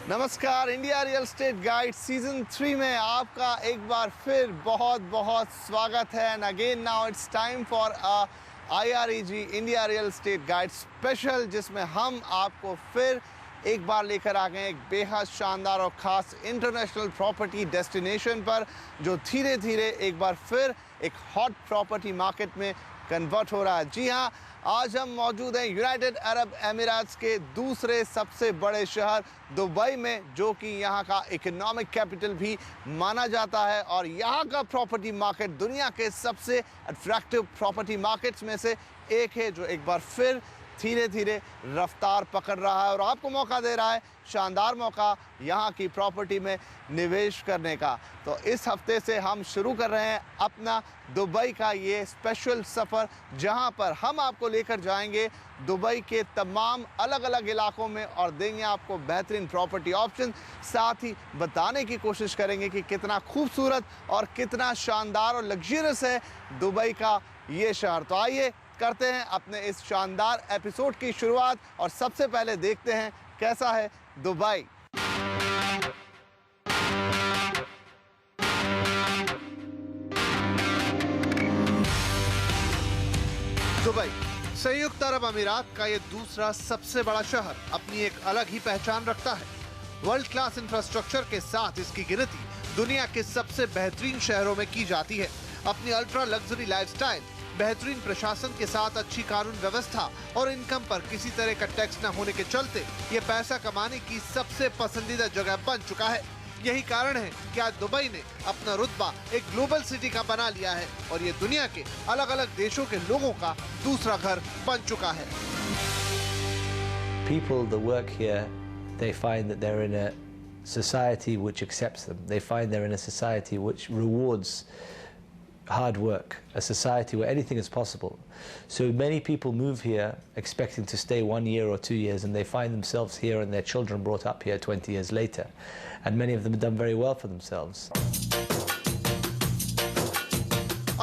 नमस्कार, India real estate guide season 3 में आपका एक बार फिर बहुत बहुत स्वागत है। And again now it's time for IREG India real estate guide special, जिसमें हम आपको फिर एक बार लेकर आ गए एक बेहद शानदार और ख़ास इंटरनेशनल प्रॉपर्टी डेस्टिनेशन पर, जो धीरे धीरे एक बार फिर एक हॉट प्रॉपर्टी मार्केट में कन्वर्ट हो रहा है। जी हाँ, आज हम मौजूद हैं यूनाइटेड अरब एमिरेट्स के दूसरे सबसे बड़े शहर दुबई में, जो कि यहाँ का इकोनॉमिक कैपिटल भी माना जाता है। और यहाँ का प्रॉपर्टी मार्केट दुनिया के सबसे अट्रैक्टिव प्रॉपर्टी मार्केट्स में से एक है, जो एक बार फिर धीरे धीरे रफ्तार पकड़ रहा है और आपको मौका दे रहा है, शानदार मौका यहाँ की प्रॉपर्टी में निवेश करने का। तो इस हफ्ते से हम शुरू कर रहे हैं अपना दुबई का ये स्पेशल सफ़र, जहाँ पर हम आपको लेकर जाएंगे दुबई के तमाम अलग अलग इलाकों में और देंगे आपको बेहतरीन प्रॉपर्टी ऑप्शन। साथ ही बताने की कोशिश करेंगे कि कितना खूबसूरत और कितना शानदार और लग्जरियस है दुबई का ये शहर। तो आइए करते हैं अपने इस शानदार एपिसोड की शुरुआत और सबसे पहले देखते हैं कैसा है दुबई। दुबई संयुक्त अरब अमीरात का ये दूसरा सबसे बड़ा शहर अपनी एक अलग ही पहचान रखता है। वर्ल्ड क्लास इंफ्रास्ट्रक्चर के साथ इसकी गिनती दुनिया के सबसे बेहतरीन शहरों में की जाती है। अपनी अल्ट्रा लग्जरी लाइफस्टाइल, बेहतरीन प्रशासन के साथ अच्छी कानून व्यवस्था और इनकम पर किसी तरह का टैक्स न होने के चलते ये पैसा कमाने की सबसे पसंदीदा जगह बन चुका है। यही कारण है कि आज दुबई ने अपना रुतबा एक ग्लोबल सिटी का बना लिया है और ये दुनिया के अलग अलग देशों के लोगों का दूसरा घर बन चुका है। People that work here, they find that they're in a society which accepts them. They find they're in a society which rewards hard work, a society where anything is possible. So many people move here expecting to stay 1 year or 2 years, and they find themselves here and their children brought up here 20 years later. And many of them have done very well for themselves.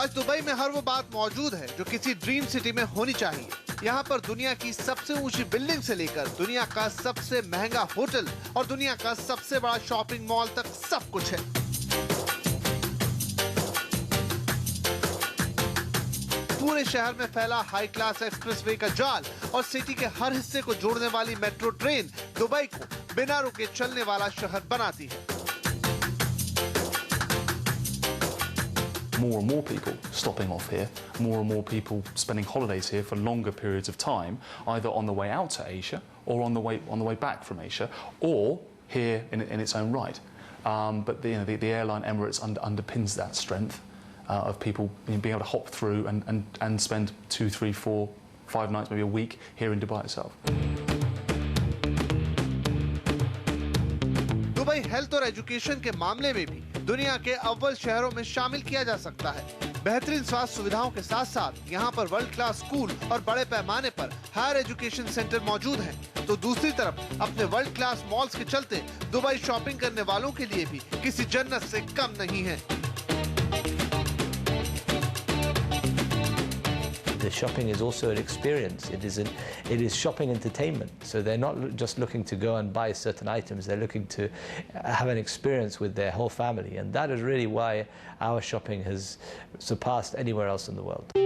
आज Dubai में हर वो बात मौजूद है जो किसी dream city में होनी चाहिए। यहाँ पर दुनिया की सबसे ऊंची बिल्डिंग से लेकर दुनिया का सबसे महंगा होटल और दुनिया का सबसे बड़ा शॉपिंग मॉल तक सब कुछ है। पूरे शहर में फैला हाई क्लास एक्सप्रेसवे का जाल और सिटी के हर हिस्से को जोड़ने वाली मेट्रो ट्रेन दुबई को बिना रुके चलने वाला शहर बनाती है। More and more people stopping off here, more and more people spending holidays here for longer periods of time, either on the way out to Asia or on the way back from Asia, or here in its own right. But the airline Emirates underpins that strength. Of people being able to hop through and spend 2, 3, 4, 5 nights, maybe a week here in Dubai itself. Dubai health और education के मामले में भी दुनिया के अव्वल शहरों में शामिल किया जा सकता है। बेहतरीन स्वास्थ्य सुविधाओं के साथ साथ यहाँ पर वर्ल्ड क्लास स्कूल और बड़े पैमाने पर हायर एजुकेशन सेंटर मौजूद हैं। तो दूसरी तरफ अपने वर्ल्ड क्लास मॉल्स के चलते दुबई शॉपिंग करने वालों के लिए भी किसी जन्नत से कम नहीं है। The shopping is also an experience. It is shopping entertainment. So they're not just looking to go and buy certain items. They're looking to have an experience with their whole family, and that is really why our shopping has surpassed anywhere else in the world.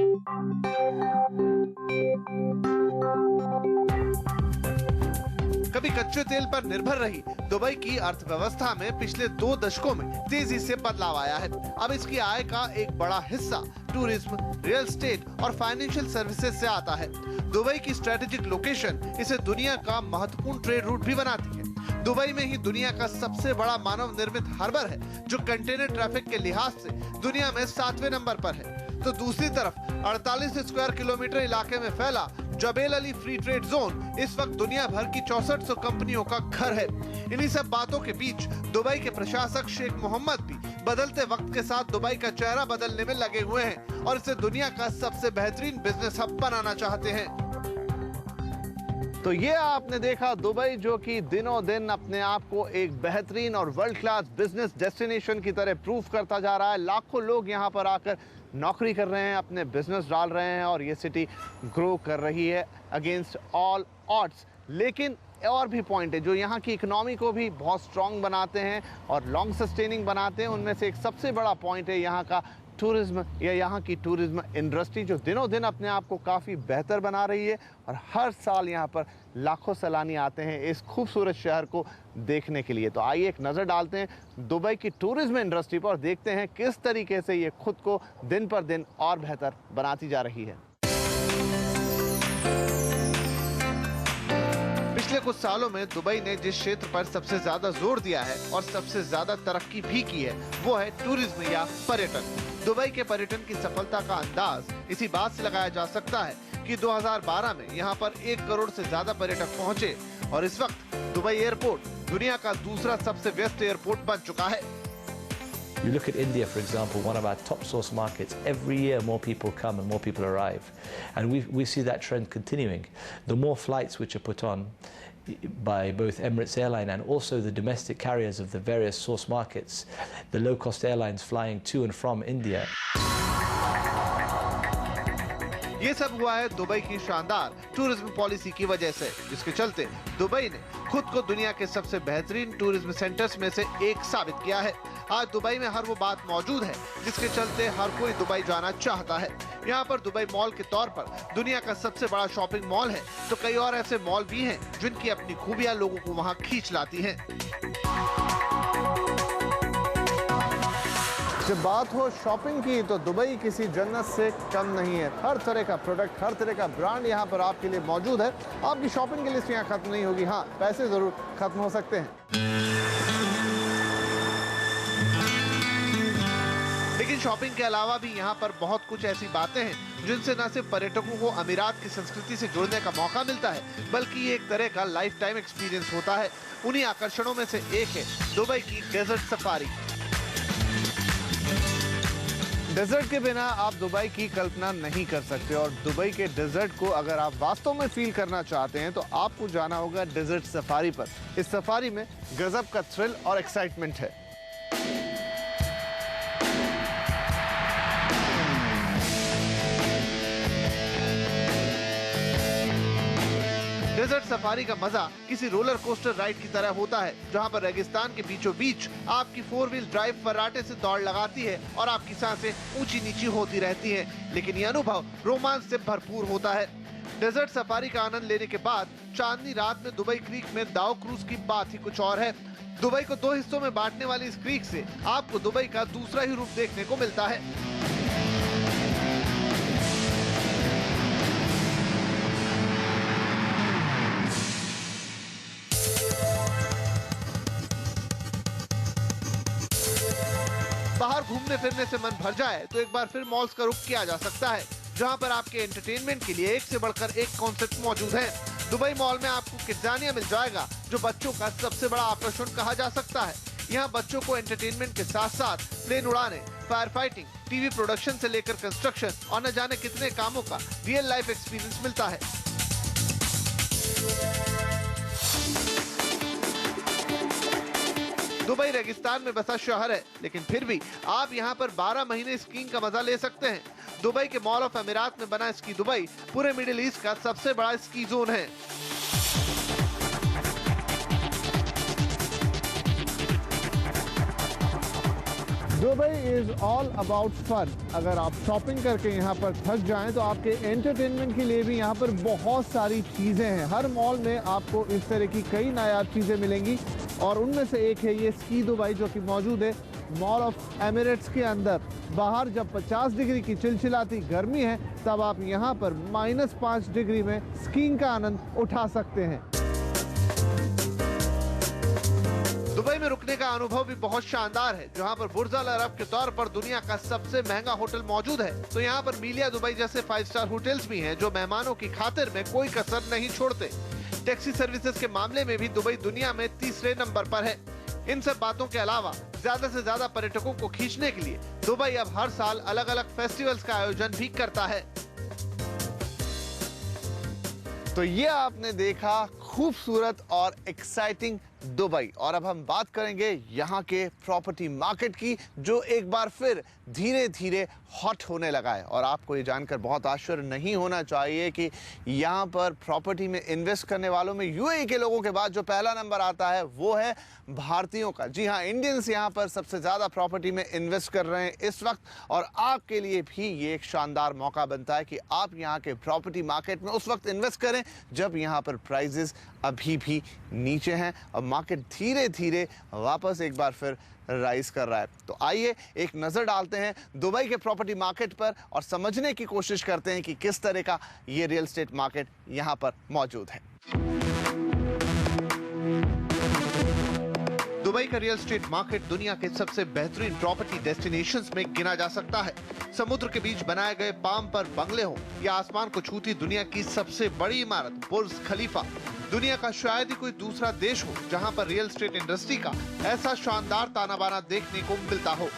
कभी कच्चे तेल पर निर्भर रही Dubai की अर्थव्यवस्था में पिछले 2 दशकों में तेजी से बदलाव आया है। अब इसकी आय का एक बड़ा हिस्सा टूरिज्म, रियल एस्टेट और फाइनेंशियल सर्विसेज से आता है। दुबई की स्ट्रेटेजिक लोकेशन इसे दुनिया का महत्वपूर्ण ट्रेड रूट भी बनाती है। दुबई में ही दुनिया का सबसे बड़ा मानव निर्मित हार्बर है, जो कंटेनर ट्रैफिक के लिहाज से दुनिया में 7वें नंबर पर है। तो दूसरी तरफ 48 स्क्वायर किलोमीटर इलाके में फैला Jebel Ali free trade zone इस वक्त दुनिया भर की 6400 कंपनियों का घर है। इन्हीं सब बातों के बीच दुबई के प्रशासक शेख मोहम्मद भी बदलते वक्त के साथ दुबई का चेहरा बदलने में लगे हुए हैं और इसे दुनिया का सबसे बेहतरीन बिजनेस हब बनाना चाहते हैं। तो ये आपने देखा दुबई, जो कि दिनों दिन अपने आप को एक बेहतरीन और वर्ल्ड क्लास बिजनेस डेस्टिनेशन की तरह प्रूव करता जा रहा है। लाखों लोग यहाँ पर आकर नौकरी कर रहे हैं, अपने बिजनेस डाल रहे हैं और ये सिटी ग्रो कर रही है अगेंस्ट ऑल ऑड्स। लेकिन और भी पॉइंट है जो यहाँ की इकोनॉमी को भी बहुत स्ट्रॉन्ग बनाते हैं और लॉन्ग सस्टेनिंग बनाते हैं। उनमें से एक सबसे बड़ा पॉइंट है यहाँ का टूरिज्म या यहाँ की टूरिज्म इंडस्ट्री, जो दिनों दिन अपने आप को काफ़ी बेहतर बना रही है और हर साल यहाँ पर लाखों सैलानी आते हैं इस खूबसूरत शहर को देखने के लिए। तो आइए एक नज़र डालते हैं दुबई की टूरिज्म इंडस्ट्री पर और देखते हैं किस तरीके से ये खुद को दिन पर दिन और बेहतर बनाती जा रही है। पिछले कुछ सालों में दुबई ने जिस क्षेत्र पर सबसे ज्यादा जोर दिया है और सबसे ज्यादा तरक्की भी की है वो है टूरिज्म या पर्यटन। दुबई के पर्यटन की सफलता का अंदाज इसी बात से लगाया जा सकता है कि 2012 में यहाँ पर 1 करोड़ से ज्यादा पर्यटक पहुँचे और इस वक्त दुबई एयरपोर्ट दुनिया का दूसरा सबसे व्यस्त एयरपोर्ट बन चुका है। You look at India, for example, one of our top source markets. Every year more people come and more people arrive. And we see that trend continuing. The more flights which are put on by both Emirates Airline and also the domestic carriers of the various source markets, the low-cost airlines flying to and from India. ये सब हुआ है Dubai की शानदार tourism policy की वजह से, जिसके चलते दुबई ने खुद को दुनिया के सबसे बेहतरीन टूरिज्म सेंटर्स में से एक साबित किया है। आज दुबई में हर वो बात मौजूद है जिसके चलते हर कोई दुबई जाना चाहता है। यहाँ पर दुबई मॉल के तौर पर दुनिया का सबसे बड़ा शॉपिंग मॉल है, तो कई और ऐसे मॉल भी हैं जिनकी अपनी खूबियां लोगों को वहाँ खींच लाती हैं। जब बात हो शॉपिंग की तो दुबई किसी जन्नत से कम नहीं है। हर तरह का प्रोडक्ट, हर तरह का ब्रांड यहाँ पर आपके लिए मौजूद है। आपकी शॉपिंग की लिस्ट यहाँ खत्म नहीं होगी। हाँ, पैसे जरूर खत्म हो सकते हैं, लेकिन शॉपिंग के अलावा भी यहाँ पर बहुत कुछ ऐसी बातें हैं जिनसे न सिर्फ पर्यटकों को अमीरात की संस्कृति से जुड़ने का मौका मिलता है, बल्कि ये एक तरह का लाइफ टाइम एक्सपीरियंस होता है। उन्हीं आकर्षणों में से एक है दुबई की डेजर्ट सफारी। डेजर्ट के बिना आप दुबई की कल्पना नहीं कर सकते और दुबई के डेजर्ट को अगर आप वास्तव में फील करना चाहते हैं तो आपको जाना होगा डेजर्ट सफारी पर। इस सफारी में गजब का थ्रिल और एक्साइटमेंट है। डेजर्ट सफारी का मजा किसी रोलर कोस्टर राइड की तरह होता है, जहां पर रेगिस्तान के बीचों बीच आपकी 4 व्हील ड्राइव फर्राटे से दौड़ लगाती है और आपकी सांसें ऊंची नीची होती रहती हैं, लेकिन ये अनुभव रोमांच से भरपूर होता है। डेजर्ट सफारी का आनंद लेने के बाद चांदनी रात में दुबई क्रीक में दाव क्रूज की बात ही कुछ और है। दुबई को 2 हिस्सों में बांटने वाली इस क्रीक से आपको दुबई का दूसरा ही रूप देखने को मिलता है। बाहर घूमने फिरने से मन भर जाए तो एक बार फिर मॉल्स का रुख किया जा सकता है, जहां पर आपके एंटरटेनमेंट के लिए एक से बढ़कर एक कॉन्सेप्ट मौजूद है। दुबई मॉल में आपको किड्जानिया मिल जाएगा, जो बच्चों का सबसे बड़ा आकर्षण कहा जा सकता है। यहाँ बच्चों को एंटरटेनमेंट के साथ साथ प्लेन उड़ाने, फायर फाइटिंग, टीवी प्रोडक्शन से लेकर कंस्ट्रक्शन और न जाने कितने कामों का रियल लाइफ एक्सपीरियंस मिलता है। दुबई रेगिस्तान में बसा शहर है, लेकिन फिर भी आप यहाँ पर 12 महीने स्कीइंग का मजा ले सकते हैं। दुबई के मॉल ऑफ अमीरात में बना स्की दुबई पूरे मिडिल ईस्ट का सबसे बड़ा स्की जोन है। Dubai is all about fun. अगर आप शॉपिंग करके यहाँ पर थक जाएं तो आपके एंटरटेनमेंट के लिए भी यहाँ पर बहुत सारी चीज़ें हैं। हर मॉल में आपको इस तरह की कई नायाब चीज़ें मिलेंगी और उनमें से एक है ये स्की दुबई, जो कि मौजूद है मॉल ऑफ एमिरेट्स के अंदर। बाहर जब 50 डिग्री की चिलचिलाती गर्मी है तब आप यहाँ पर -5 डिग्री में स्कीइंग का आनंद उठा सकते हैं। दुबई में रुकने का अनुभव भी बहुत शानदार है, जहां पर बुर्ज अल अरब के तौर पर दुनिया का सबसे महंगा होटल मौजूद है। तो यहाँ पर मिलिया दुबई जैसे 5 स्टार होटल्स भी हैं, जो मेहमानों की खातिर में कोई कसर नहीं छोड़ते। टैक्सी सर्विसेज के मामले में भी दुबई दुनिया में 3रे नंबर पर है। इन सब बातों के अलावा ज्यादा से ज्यादा पर्यटकों को खींचने के लिए दुबई अब हर साल अलग अलग फेस्टिवल्स का आयोजन भी करता है। तो ये आपने देखा खूबसूरत और एक्साइटिंग दुबई। और अब हम बात करेंगे यहाँ के प्रॉपर्टी मार्केट की, जो एक बार फिर धीरे धीरे हॉट होने लगा है। और आपको ये जानकर बहुत आश्चर्य नहीं होना चाहिए कि यहाँ पर प्रॉपर्टी में इन्वेस्ट करने वालों में यूएई के लोगों के बाद जो पहला नंबर आता है वो है भारतीयों का। जी हाँ, इंडियंस यहाँ पर सबसे ज़्यादा प्रॉपर्टी में इन्वेस्ट कर रहे हैं इस वक्त। और आपके लिए भी ये एक शानदार मौका बनता है कि आप यहाँ के प्रॉपर्टी मार्केट में उस वक्त इन्वेस्ट करें जब यहाँ पर प्राइजेस अभी भी नीचे हैं और मार्केट धीरे धीरे वापस एक बार फिर राइज कर रहा है। तो आइए एक नज़र डालते हैं दुबई के प्रॉपर्टी मार्केट पर और समझने की कोशिश करते हैं कि किस तरह का ये रियल एस्टेट मार्केट यहाँ पर मौजूद है। दुबई का रियल एस्टेट मार्केट दुनिया के सबसे बेहतरीन प्रॉपर्टी डेस्टिनेशंस में गिना जा सकता है। समुद्र के बीच बनाए गए पाम पर बंगले हो या आसमान को छूती दुनिया की सबसे बड़ी इमारत बुर्ज खलीफा, दुनिया का शायद ही कोई दूसरा देश हो जहां पर रियल एस्टेट इंडस्ट्री का ऐसा शानदार ताना बाना देखने को मिलता हो।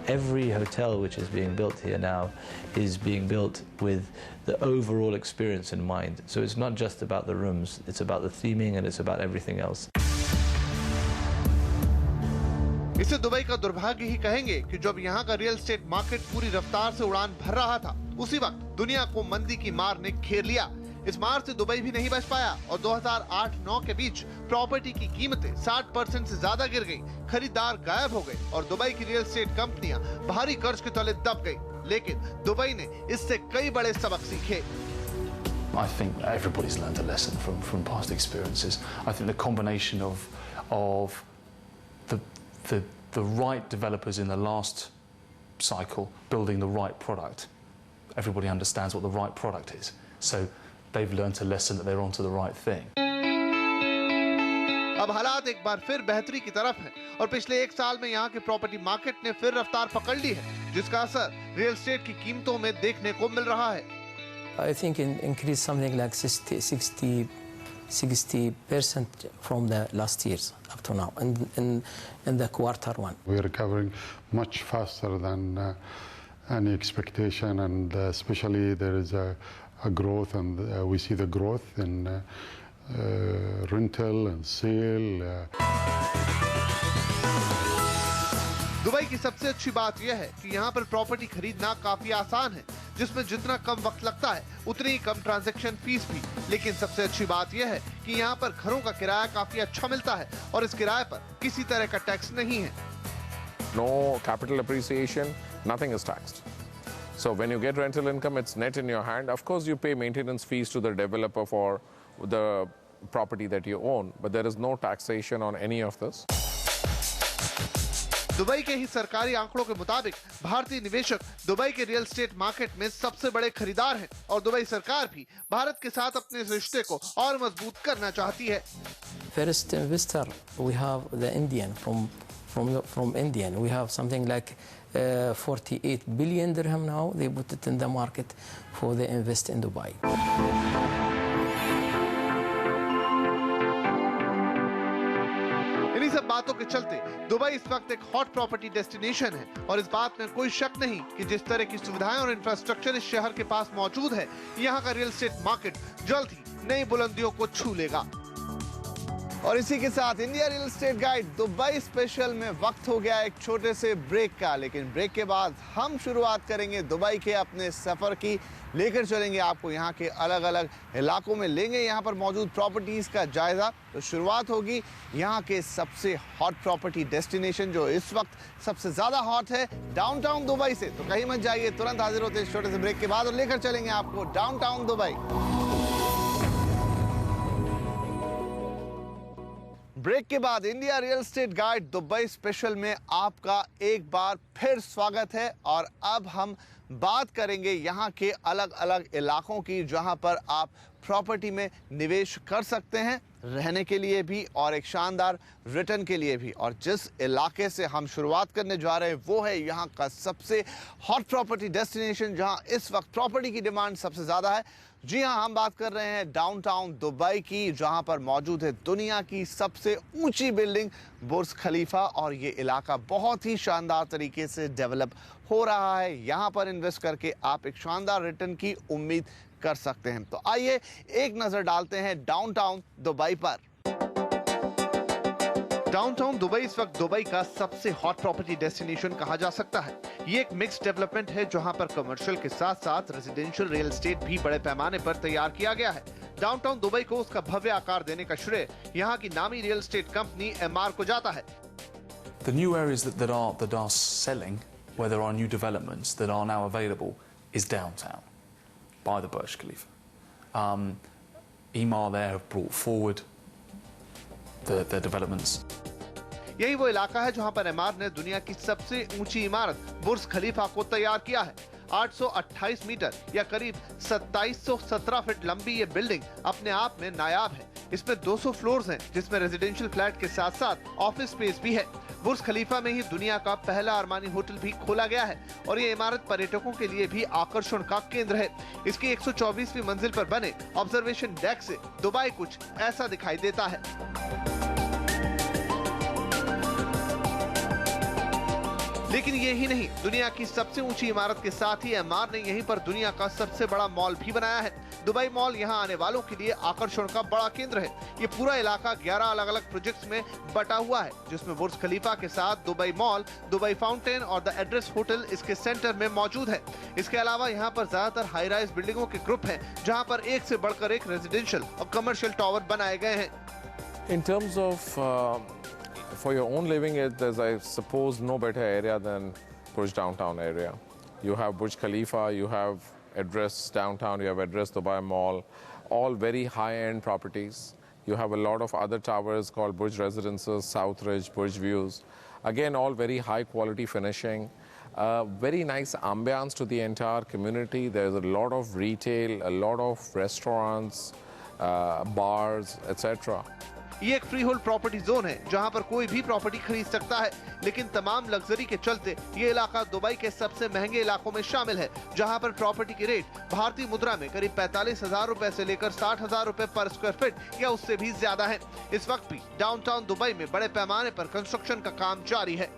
Every hotel which is being built here now is being built with the overall experience in mind. So it's not just about the rooms, it's about the theming and it's about everything else. इसे Dubai का दुर्भाग्य ही कहेंगे कि जब यहाँ का real estate market पूरी रफ्तार से उड़ान भर रहा था, उसी वक्त दुनिया को मंदी की मार ने घेर लिया। इस मार से दुबई भी नहीं बच पाया और 2008-9 के बीच प्रॉपर्टी की कीमतें 60% से ज्यादा गिर गई, खरीदार गायब हो गए और दुबई की रियल एस्टेट कंपनियां भारी कर्ज के तले दब गई। लेकिन दुबई ने इससे कई बड़े सबक सीखे। I think everybody's learned a lesson from past experiences. I think the combination of the right developers in the last cycle building the right product. Everybody understands what the right product is. So they've learned a lesson that they're onto the right thing. अब हालात एक बार फिर बेहतरी की तरफ हैं और पिछले एक साल में यहाँ के प्रॉपर्टी मार्केट ने फिर रफ्तार पकड़ ली है, जिसका असर रियल एस्टेट की कीमतों में देखने को मिल रहा है। I think increase something like 60% from the last years up to now in the quarter one. We are recovering much faster than any expectation, and especially there is a growth, and we see the growth in rental and sale. Dubai की सबसे अच्छी बात यह है कि यहाँ पर property खरीदना काफी आसान है, जिसमें जितना कम वक्त लगता है उतनी ही कम ट्रांजैक्शन फीस भी। लेकिन सबसे अच्छी बात यह है कि यहाँ पर घरों का किराया काफी अच्छा मिलता है और इस किराए पर किसी तरह का टैक्स नहीं है। No capital appreciation, nothing is taxed. So when you get rental income, it's net in your hand. Of course, you pay maintenance fees to the developer for the property that you own, but there is no taxation on any of this. Dubai के ही सरकारी आंकड़ों के मुताबिक भारतीय निवेशक Dubai के real estate market में सबसे बड़े खरीदार हैं और दुबई सरकार भी भारत के साथ अपने इस रिश्ते को और मजबूत करना चाहती है। First investor, we have the Indian from Indian. We have something like 48 billion dirham now. They put it in the market for the invest in Dubai. इन्हीं सब बातों के चलते दुबई इस वक्त एक हॉट प्रॉपर्टी डेस्टिनेशन है और इस बात में कोई शक नहीं कि जिस तरह की सुविधाएं और इंफ्रास्ट्रक्चर इस शहर के पास मौजूद है, यहाँ का रियल एस्टेट मार्केट जल्द ही नई बुलंदियों को छू लेगा। और इसी के साथ India real estate guide Dubai special में वक्त हो गया एक छोटे से ब्रेक का, लेकिन ब्रेक के बाद हम शुरुआत करेंगे दुबई के अपने सफर की। लेकर चलेंगे आपको यहाँ के अलग अलग इलाकों में, लेंगे यहाँ पर मौजूद प्रॉपर्टीज का जायजा। तो शुरुआत होगी यहाँ के सबसे हॉट प्रॉपर्टी डेस्टिनेशन जो इस वक्त सबसे ज्यादा हॉट है, डाउनटाउन दुबई से। तो कहीं मत जाइए, तुरंत हाजिर होते हैं इस छोटे से ब्रेक के बाद और लेकर चलेंगे आपको डाउनटाउन दुबई। ब्रेक के बाद India real estate guide Dubai special में आपका एक बार फिर स्वागत है। और अब हम बात करेंगे यहाँ के अलग अलग इलाकों की जहाँ पर आप प्रॉपर्टी में निवेश कर सकते हैं, रहने के लिए भी और एक शानदार रिटर्न के लिए भी। और जिस इलाके से हम शुरुआत करने जा रहे हैं वो है यहाँ का सबसे हॉट प्रॉपर्टी डेस्टिनेशन जहाँ इस वक्त प्रॉपर्टी की डिमांड सबसे ज़्यादा है। जी हाँ, हम बात कर रहे हैं डाउनटाउन दुबई की, जहाँ पर मौजूद है दुनिया की सबसे ऊंची बिल्डिंग बुर्ज खलीफा। और ये इलाका बहुत ही शानदार तरीके से डेवलप हो रहा है। यहाँ पर इन्वेस्ट करके आप एक शानदार रिटर्न की उम्मीद कर सकते हैं। तो आइए एक नज़र डालते हैं डाउनटाउन दुबई पर। डाउनटाउन दुबई इस वक्त दुबई का सबसे हॉट प्रॉपर्टी डेस्टिनेशन कहा जा सकता है। ये एक मिक्स्ड डेवलपमेंट है जहां पर कमर्शियल के साथ साथ रेजिडेंशियल रियल एस्टेट भी बड़े पैमाने पर तैयार किया गया है। डाउनटाउन दुबई को उसका भव्य आकार देने का श्रेय यहाँ की नामी रियल एस्टेट कंपनी एमआर को जाता है। The new areas that are selling, where there are new developments that are now available, is downtown by the Burj Khalifa. Emaar there have brought forward the developments. यही वो इलाका है जहां पर MR ने दुनिया की सबसे ऊंची इमारत बुर्ज खलीफा को तैयार किया है। 828 मीटर या करीब 2717 फीट लंबी ये बिल्डिंग अपने आप में नायाब है। इसमें 200 फ्लोर्स हैं, जिसमें रेजिडेंशियल फ्लैट के साथ साथ ऑफिस स्पेस भी है। बुर्ज खलीफा में ही दुनिया का पहला अरमानी होटल भी खोला गया है और ये इमारत पर्यटकों के लिए भी आकर्षण का केंद्र है। इसकी 124वीं मंजिल पर बने ऑब्जर्वेशन डेक से दुबई कुछ ऐसा दिखाई देता है। लेकिन ये ही नहीं, दुनिया की सबसे ऊंची इमारत के साथ ही एमआर ने यहीं पर दुनिया का सबसे बड़ा मॉल भी बनाया है। दुबई मॉल यहां आने वालों के लिए आकर्षण का बड़ा केंद्र है। ये पूरा इलाका 11 अलग अलग प्रोजेक्ट्स में बटा हुआ है, जिसमें बुर्ज खलीफा के साथ दुबई मॉल, दुबई फाउंटेन और द एड्रेस होटल इसके सेंटर में मौजूद है। इसके अलावा यहाँ पर ज्यादातर हाई राइज बिल्डिंगों के ग्रुप हैं, जहाँ पर एक से बढ़कर एक रेजिडेंशियल और कमर्शियल टावर बनाए गए हैं। In terms of for your own living, there's, I suppose, no better area than Burj downtown area. You have Burj Khalifa, you have Address downtown, you have Address Dubai Mall, all very high-end properties. You have a lot of other towers called Burj Residences, Southridge, Burj Views. Again, all very high-quality finishing. Very nice ambiance to the entire community. There's a lot of retail, a lot of restaurants, bars, etc. ये एक free hold property zone है जहां पर कोई भी property खरीद सकता है, लेकिन तमाम लग्जरी के चलते ये इलाका दुबई के सबसे महंगे इलाकों में शामिल है, जहां पर प्रॉपर्टी की रेट भारतीय मुद्रा में करीब 45,000 रुपए से लेकर 60,000 रुपए पर स्क्वायर फीट या उससे भी ज्यादा है। इस वक्त भी डाउनटाउन दुबई में बड़े पैमाने पर कंस्ट्रक्शन का काम जारी है।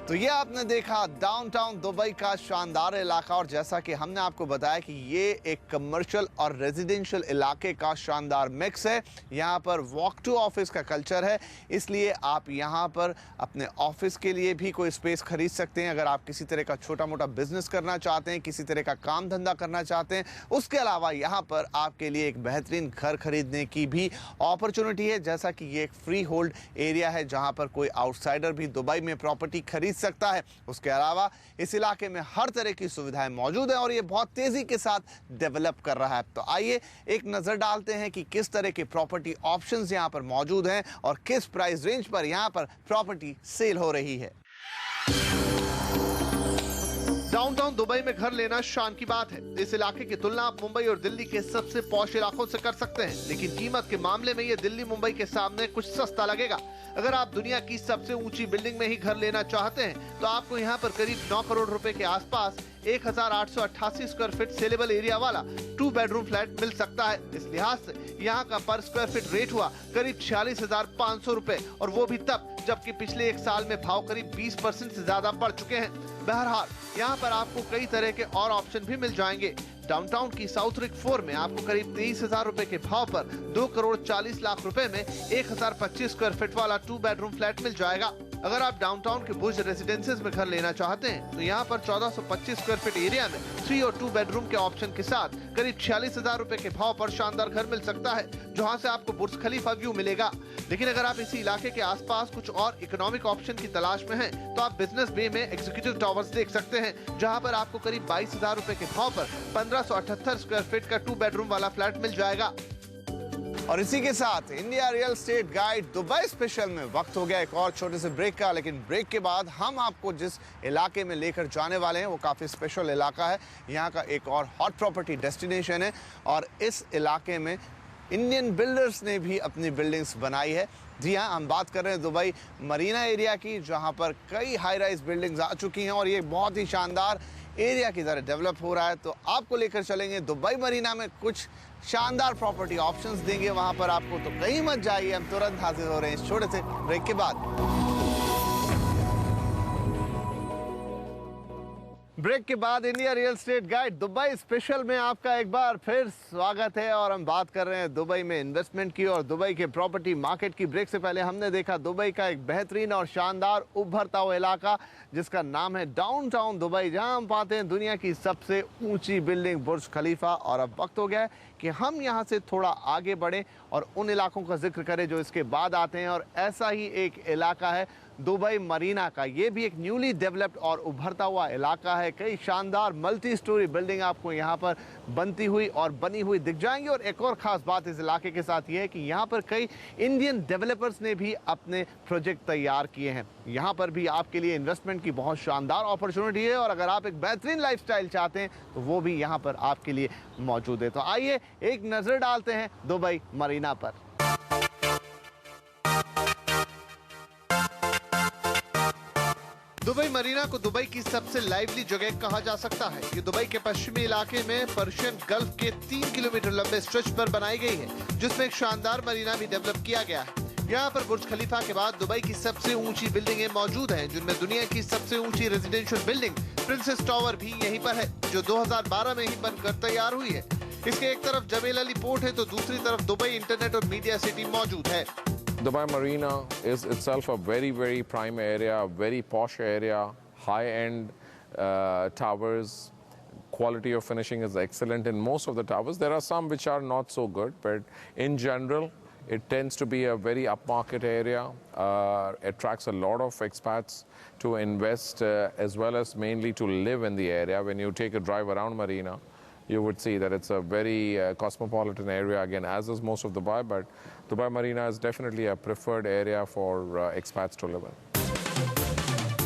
तो ये आपने देखा डाउनटाउन दुबई का शानदार इलाका, और जैसा कि हमने आपको बताया कि ये एक कमर्शियल और रेजिडेंशियल इलाके का शानदार मिक्स है। यहाँ पर वॉक टू ऑफिस का कल्चर है, इसलिए आप यहाँ पर अपने ऑफिस के लिए भी कोई स्पेस खरीद सकते हैं अगर आप किसी तरह का छोटा मोटा बिजनेस करना चाहते हैं, किसी तरह का काम धंधा करना चाहते हैं। उसके अलावा यहाँ पर आपके लिए एक बेहतरीन घर खरीदने की भी अपॉर्चुनिटी है, जैसा कि ये एक फ्री होल्ड एरिया है जहाँ पर कोई आउटसाइडर भी दुबई में प्रॉपर्टी खरीद सकता है। उसके अलावा इस इलाके में हर तरह की सुविधाएं मौजूद हैं और ये बहुत तेजी के साथ डेवलप कर रहा है। तो आइए एक नजर डालते हैं कि किस तरह के प्रॉपर्टी ऑप्शंस यहां पर मौजूद हैं और किस प्राइस रेंज पर यहां पर प्रॉपर्टी सेल हो रही है। डाउनटाउन दुबई में घर लेना शान की बात है। इस इलाके की तुलना आप मुंबई और दिल्ली के सबसे पॉश इलाकों से कर सकते हैं, लेकिन कीमत के मामले में ये दिल्ली मुंबई के सामने कुछ सस्ता लगेगा। अगर आप दुनिया की सबसे ऊंची बिल्डिंग में ही घर लेना चाहते हैं तो आपको यहाँ पर करीब 9 करोड़ रुपए के आसपास 1888 स्क्वायर फीट सेलेबल एरिया वाला 2 बेडरूम फ्लैट मिल सकता है। इस लिहाज से यहाँ का पर स्क्वायर फीट रेट हुआ करीब 46,500 रुपए, और वो भी तब जबकि पिछले एक साल में भाव करीब 20% से ज्यादा बढ़ चुके हैं। बहरहाल यहाँ पर आपको कई तरह के और ऑप्शन भी मिल जाएंगे। डाउनटाउन की साउथ रिक 4 में आपको करीब 23,000 रुपए के भाव पर 2 करोड़ 40 लाख रुपए में 1025 स्क्वायर फीट वाला 2 बेडरूम फ्लैट मिल जाएगा। अगर आप डाउनटाउन के बुर्ज रेजिडेंसेस में घर लेना चाहते हैं तो यहाँ पर 1425 स्क्वायर फीट एरिया में 3 और 2 बेडरूम के ऑप्शन के साथ करीब 46,000 रुपए के भाव पर शानदार घर मिल सकता है, जहाँ से आपको बुर्ज खलीफा व्यू मिलेगा। लेकिन अगर आप इसी इलाके के आसपास कुछ और इकोनॉमिक ऑप्शन की तलाश में हैं, तो आप बिजनेस बे में एग्जीक्यूटिव टावर्स देख सकते हैं, जहाँ पर आपको करीब 22,000 रुपए के भाव पर 1578 स्क्वायर फीट का 2 बेडरूम वाला फ्लैट मिल जाएगा। और इसी के साथ India real estate guide Dubai special में वक्त हो गया एक और छोटे से ब्रेक का। लेकिन ब्रेक के बाद हम आपको जिस इलाके में लेकर जाने वाले हैं वो काफ़ी स्पेशल इलाका है। यहाँ का एक और हॉट प्रॉपर्टी डेस्टिनेशन है और इस इलाके में इंडियन बिल्डर्स ने भी अपनी बिल्डिंग्स बनाई है। जी हाँ, हम बात कर रहे हैं दुबई मरीना एरिया की, जहाँ पर कई हाई राइज बिल्डिंग्स आ चुकी हैं और ये बहुत ही शानदार एरिया की तरह डेवलप हो रहा है। तो आपको लेकर चलेंगे दुबई मरीना में, कुछ शानदार प्रॉपर्टी ऑप्शंस देंगे वहां पर आपको। तो कहीं मत जाइए, हम तुरंत हाजिर हो रहे हैं इस छोटे से ब्रेक के बाद। ब्रेक के बाद India real estate guide Dubai special में आपका एक बार फिर स्वागत है और हम बात कर रहे हैं दुबई में इन्वेस्टमेंट की और दुबई के प्रॉपर्टी मार्केट की। ब्रेक से पहले हमने देखा दुबई का एक बेहतरीन और शानदार उभरता हुआ इलाका जिसका नाम है डाउनटाउन दुबई, जहां हम पाते हैं दुनिया की सबसे ऊंची बिल्डिंग बुर्ज खलीफा। और अब वक्त हो गया है कि हम यहां से थोड़ा आगे बढ़ें और उन इलाकों का जिक्र करें जो इसके बाद आते हैं। और ऐसा ही एक इलाका है दुबई मरीना का। ये भी एक न्यूली डेवलप्ड और उभरता हुआ इलाका है। कई शानदार मल्टी स्टोरी बिल्डिंग आपको यहाँ पर बनती हुई और बनी हुई दिख जाएंगी। और एक और ख़ास बात इस इलाके के साथ ये है कि यहाँ पर कई इंडियन डेवलपर्स ने भी अपने प्रोजेक्ट तैयार किए हैं। यहाँ पर भी आपके लिए इन्वेस्टमेंट की बहुत शानदार अपॉर्चुनिटी है और अगर आप एक बेहतरीन लाइफस्टाइल चाहते हैं तो वो भी यहाँ पर आपके लिए मौजूद है। तो आइए एक नज़र डालते हैं दुबई मरीना पर। दुबई मरीना को दुबई की सबसे लाइवली जगह कहा जा सकता है। ये दुबई के पश्चिमी इलाके में पर्शियन गल्फ के 3 किलोमीटर लंबे स्ट्रेच पर बनाई गई है, जिसमें एक शानदार मरीना भी डेवलप किया गया है। यहाँ पर बुर्ज खलीफा के बाद दुबई की सबसे ऊंची बिल्डिंगें मौजूद हैं, जिनमें दुनिया की सबसे ऊंची रेजिडेंशियल बिल्डिंग प्रिंसेस टावर भी यहीं पर है, जो 2012 में ही बनकर तैयार हुई है। इसके एक तरफ जबेल अली पोर्ट है तो दूसरी तरफ दुबई इंटरनेट और मीडिया सिटी मौजूद है। Dubai Marina is itself a very, very prime area, a very posh area, high-end towers. Quality of finishing is excellent in most of the towers. There are some which are not so good, but in general, it tends to be a very upmarket area. Attracts a lot of expats to invest as well as mainly to live in the area. When you take a drive around Marina, you would see that it's a very cosmopolitan area, again, as is most of Dubai, but Dubai Marina is definitely a preferred area for expats to live in.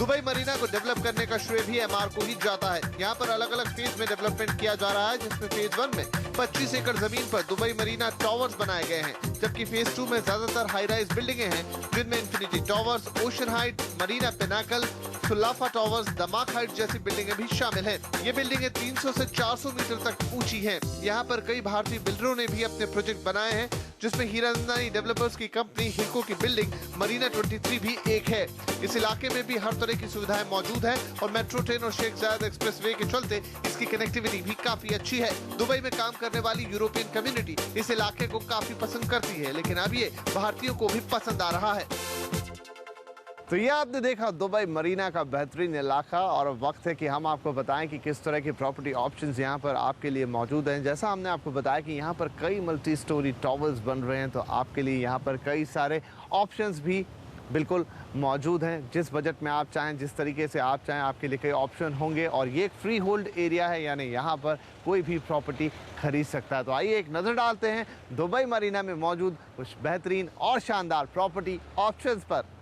Dubai Marina को develop करने का श्रेय भी MR को ही जाता है। यहाँ पर अलग अलग फेज में डेवलपमेंट किया जा रहा है, जिसमें फेज 1 में 25 एकड़ जमीन पर दुबई मरीना टावर्स बनाए गए हैं, जबकि फेज 2 में ज्यादातर हाई राइज बिल्डिंगे हैं, जिनमें Infinity Towers, Ocean Height, Marina Pinnacle, Sulafa Towers, Damac Height जैसी बिल्डिंगें भी शामिल हैं। ये बिल्डिंगें 300 से 400 मीटर तक ऊंची हैं। यहाँ पर कई भारतीय बिल्डरों ने भी अपने प्रोजेक्ट बनाए हैं, जिसमें हीरानंदानी डेवलपर्स की कंपनी हिलको की बिल्डिंग मरीना 23 भी एक है। इस इलाके में भी हर तरह की सुविधाएं मौजूद है और मेट्रो ट्रेन और शेख जायद एक्सप्रेसवे के चलते इसकी कनेक्टिविटी भी काफी अच्छी है। दुबई में काम करने वाली यूरोपियन कम्युनिटी इस इलाके को काफी पसंद करती है, लेकिन अब ये भारतीयों को भी पसंद आ रहा है। तो ये आपने देखा दुबई मरीना का बेहतरीन इलाका और अब वक्त है कि हम आपको बताएं कि किस तरह की प्रॉपर्टी ऑप्शंस यहाँ पर आपके लिए मौजूद हैं। जैसा हमने आपको बताया कि यहाँ पर कई मल्टी स्टोरी टावर्स बन रहे हैं, तो आपके लिए यहाँ पर कई सारे ऑप्शंस भी बिल्कुल मौजूद हैं। जिस बजट में आप चाहें, जिस तरीके से आप चाहें, आपके लिए कई ऑप्शन होंगे। और ये एक फ्री होल्ड एरिया है, यानी यहाँ पर कोई भी प्रॉपर्टी खरीद सकता है। तो आइए एक नज़र डालते हैं दुबई मरीना में मौजूद कुछ बेहतरीन और शानदार प्रॉपर्टी ऑप्शंस पर।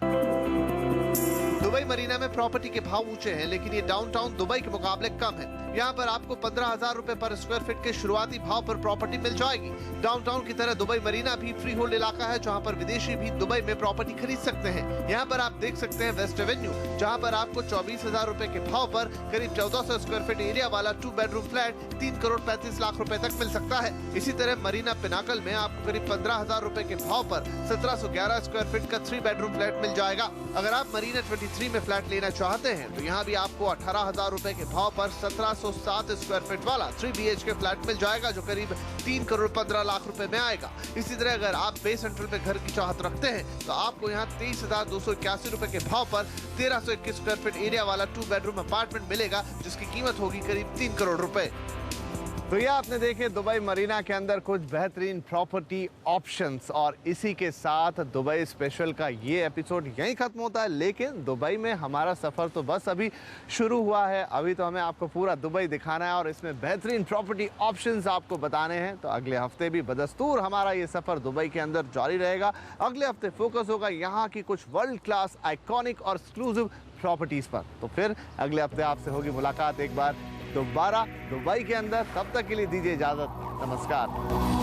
दुबई मरीना में प्रॉपर्टी के भाव ऊंचे हैं, लेकिन ये डाउनटाउन दुबई के मुकाबले कम है। यहाँ पर आपको 15,000 रुपए पर स्क्वायर फीट के शुरुआती भाव पर प्रॉपर्टी मिल जाएगी। डाउनटाउन की तरह दुबई मरीना भी फ्री होल्ड इलाका है, जहाँ पर विदेशी भी दुबई में प्रॉपर्टी खरीद सकते हैं। यहाँ पर आप देख सकते हैं वेस्ट एवेन्यू, जहाँ पर आपको 24,000 रुपए के भाव पर करीब 1400 स्क्वायर फीट एरिया वाला 2 बेडरूम फ्लैट 3 करोड़ 35 लाख रुपए तक मिल सकता है। इसी तरह मरीना पिनाकल में आपको करीब 15,000 रुपए के भाव पर 1711 स्क्वायर फीट का 3 बेडरूम फ्लैट मिल जाएगा। अगर आप मरीना 23 में फ्लैट लेना चाहते हैं तो यहाँ भी आपको 18,000 रुपए के भाव पर 1707 स्क्वायर फीट वाला 3 BHK फ्लैट मिल जाएगा, जो करीब 3 करोड़ 15 लाख रुपए में आएगा। इसी तरह अगर आप बे सेंट्रल में घर की चाहत रखते हैं तो आपको यहाँ 23,281 रुपए के भाव पर 1321 स्क्वायर फीट एरिया वाला 2 बेडरूम अपार्टमेंट मिलेगा, जिसकी कीमत होगी करीब 3 करोड़ रुपए। तो ये आपने देखे दुबई मरीना के अंदर कुछ बेहतरीन प्रॉपर्टी ऑप्शंस, और इसी के साथ दुबई स्पेशल का ये एपिसोड यहीं खत्म होता है। लेकिन दुबई में हमारा सफ़र तो बस अभी शुरू हुआ है। अभी तो हमें आपको पूरा दुबई दिखाना है और इसमें बेहतरीन प्रॉपर्टी ऑप्शंस आपको बताने हैं। तो अगले हफ्ते भी बदस्तूर हमारा ये सफ़र दुबई के अंदर जारी रहेगा। अगले हफ्ते फोकस होगा यहाँ की कुछ वर्ल्ड क्लास आइकॉनिक और एक्सक्लूसिव प्रॉपर्टीज़ पर। तो फिर अगले हफ्ते आपसे होगी मुलाकात एक बार दोबारा दुबई के अंदर। तब तक के लिए दीजिए इजाज़त, नमस्कार।